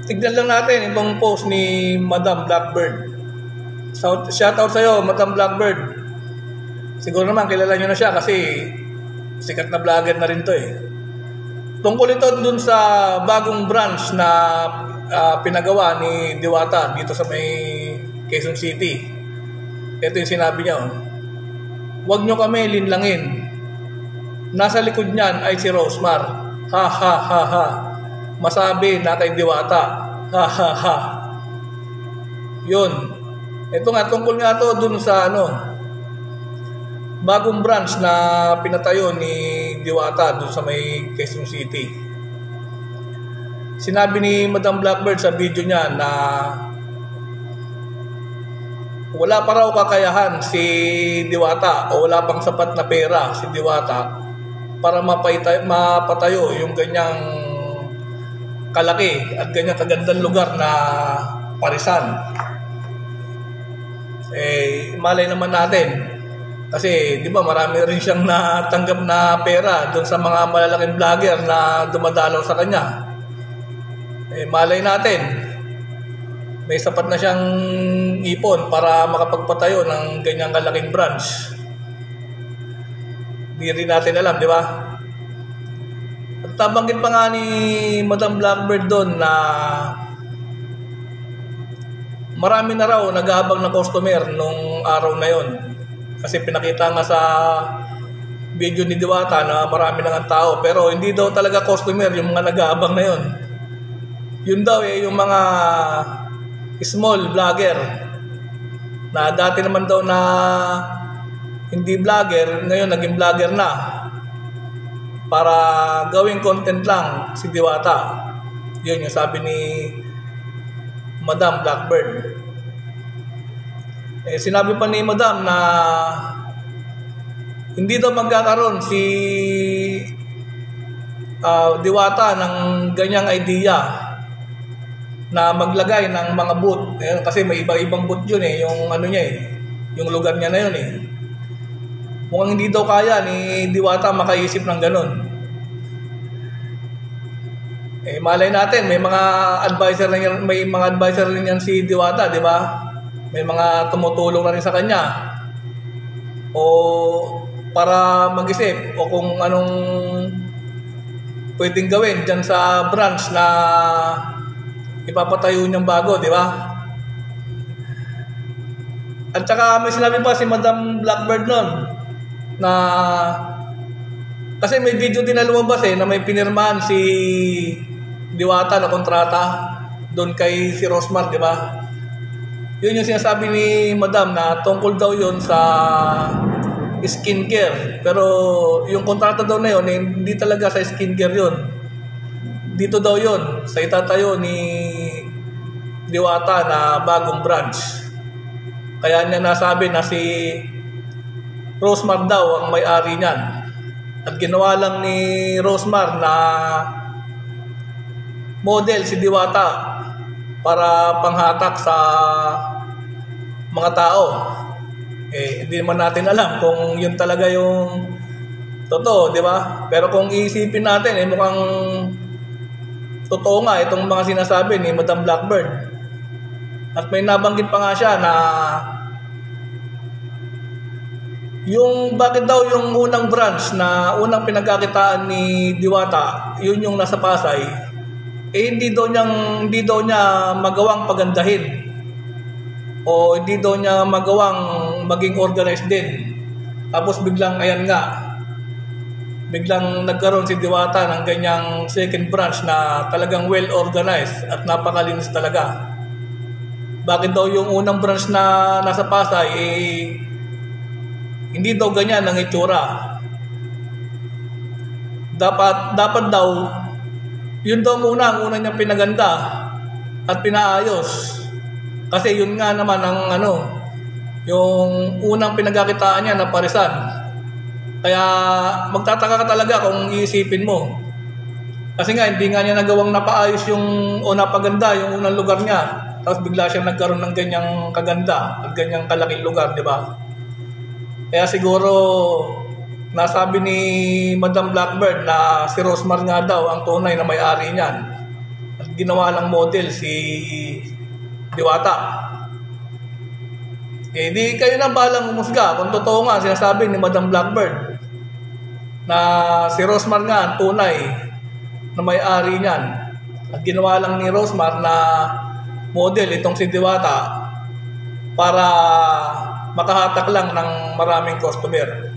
tignan lang natin itong post ni Madam Blackbird. Shoutout sa'yo, Madam Blackbird. Siguro naman kilala nyo na siya kasi sikat na vlogger na rin to eh. Tungkol ito dun sa bagong branch na pinagawa ni Diwata dito sa may Quezon City. Ito yung sinabi niya. Huwag nyo kami linlangin. Nasa likod niyan ay si Rosmar. Ha ha ha ha. Masabi na kay Diwata. Ha ha ha. Yun. Ito nga, tungkol nga to dun sa bagong branch na pinatayo ni Diwata dun sa may Quezon City. Sinabi ni Madam Blackbird sa video niya na wala pa raw kakayahan si Diwata o wala pang sapat na pera si Diwata para mapatayo yung ganyang kalaki at ganyang kagandang lugar na parisan. Malay naman natin kasi di ba marami rin siyang natanggap na pera doon sa mga malalaking vlogger na dumadalaw sa kanya. Malay natin may sapat na siyang ipon para makapagpatayo ng ganyang kalaking branch. Di rin natin alam, di ba? At nabanggit pa nga ni Madam Blackbird doon na marami na raw nag-aabang na customer nung araw na yon. Kasi pinakita nga sa video ni Diwata na marami na nga tao. Pero hindi daw talaga customer yung mga nag-aabang na yon. Yun daw yung mga small vlogger na dati naman daw na hindi vlogger, ngayon naging vlogger na para gawing content lang si Diwata. Yun yung sabi ni Madam Blackbird. Sinabi pa ni Madam na hindi daw magkakaroon si Diwata ng ganyang idea na maglagay ng mga booth. Kasi may iba-ibang booth yun yung yung lugar niya na yun Mukhang hindi daw kaya ni Diwata makaisip ng ganun. Malay natin, may mga advisor rin yan si Diwata, di ba? May mga tumutulong na rin sa kanya. O para mag-isip o kung anong pwedeng gawin dyan sa branch na ipapatayo niyang bago, di ba? At saka may sinabi pa si Madam Blackbird nun na kasi may video din na lumabas na may pinirmahan si Diwata na kontrata doon kay si Rosmar, di ba? Yun yung sinasabi ni Madam na tungkol daw yun sa skincare. Pero yung kontrata daw na yun, hindi talaga sa skincare yun. Dito daw yun, sa itatayo ni Diwata na bagong branch. Kaya niya nasabi na si Rosmar daw ang may-ari niyan. At ginawa lang ni Rosmar na model si Diwata para panghatak sa mga tao. Hindi naman natin alam kung yun talaga yung totoo, di ba? Pero kung iisipin natin, mukhang totoo nga itong mga sinasabi ni Madam Blackbird. At may nabanggit pa nga siya na yung bakit daw yung unang branch na unang pinagkakitaan ni Diwata, yun yung nasa Pasay, hindi daw niya magawang pagandahin o hindi daw niya magawang maging organized din. Tapos biglang biglang nagkaroon si Diwata ng ganyang second branch na talagang well organized at napakalinis talaga. Bakit daw yung unang branch na nasa Pasay hindi daw ganyan ang itsura? Dapat daw yun daw muna ang una niyang pinaganda at pinaayos. Kasi yun nga naman ang yung unang pinagkakitaan niya na parisan. Kaya magtataka ka talaga kung iisipin mo. Kasi nga hindi nga niya nagawang napaayos o napaganda yung unang lugar niya. Tapos bigla siyang nagkaroon ng ganyang kaganda at ganyang kalaking lugar, di ba? Kaya siguro nasabi ni Madam Blackbird na si Rosmar nga daw ang tunay na may-ari niyan. At ginawa lang model si Diwata. Eh di kayo na balang umusga kung totoo nga sinasabi ni Madam Blackbird na si Rosmar nga ang tunay na may-ari niyan. At ginawa lang ni Rosmar na model itong si Diwata para makahatak lang ng maraming customer.